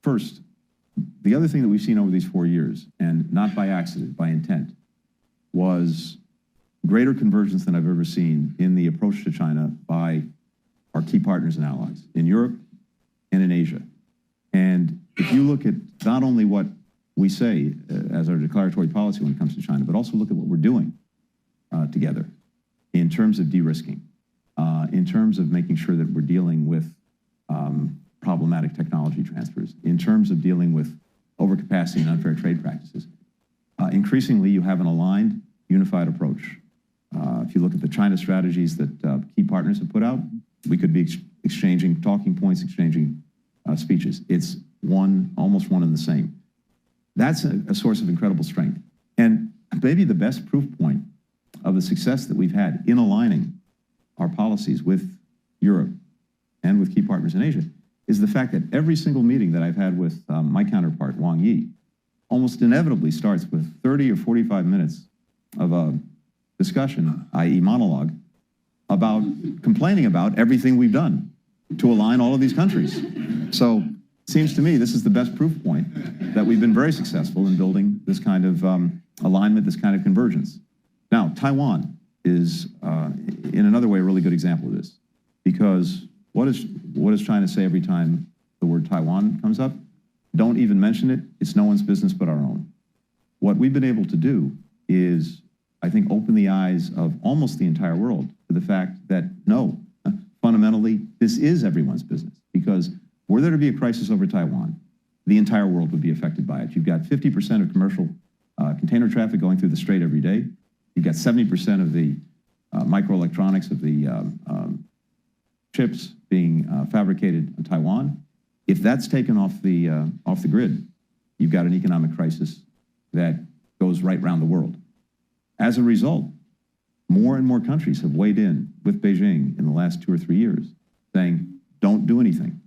First, the other thing that we've seen over these 4 years, and not by accident, by intent, was greater convergence than I've ever seen in the approach to China by our key partners and allies in Europe and in Asia. And if you look at not only what we say as our declaratory policy when it comes to China, but also look at what we're doing together in terms of de-risking, in terms of making sure that we're dealing with problematic technology transfers, in terms of dealing with overcapacity and unfair trade practices. Increasingly, you have an aligned, unified approach. If you look at the China strategies that key partners have put out, we could be exchanging talking points, exchanging speeches. It's almost one and the same. That's a source of incredible strength. And maybe the best proof point of the success that we've had in aligning our policies with Europe and with key partners in Asia is the fact that every single meeting that I've had with my counterpart, Wang Yi, almost inevitably starts with 30 or 45 minutes of a discussion, i.e. monologue, about complaining about everything we've done to align all of these countries. So it seems to me this is the best proof point that we've been very successful in building this kind of alignment, this kind of convergence. Now, Taiwan is, in another way, a really good example of this, because what does China say every time the word Taiwan comes up? Don't even mention it. It's no one's business but our own. What we've been able to do is, I think, open the eyes of almost the entire world to the fact that, no, fundamentally, this is everyone's business, because were there to be a crisis over Taiwan, the entire world would be affected by it. You've got 50% of commercial container traffic going through the strait every day. You've got 70% of the microelectronics of the chips being fabricated in Taiwan. If that's taken off the grid, you've got an economic crisis that goes right around the world. As a result, more and more countries have weighed in with Beijing in the last 2 or 3 years, saying, don't do anything.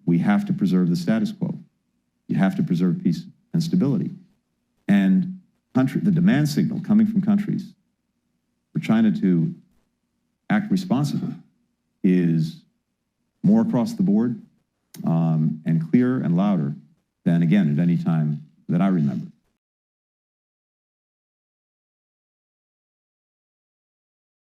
We have to preserve the status quo. You have to preserve peace and stability. And the demand signal coming from countries for China to act responsibly is more across the board and clearer and louder than, again, at any time that I remember.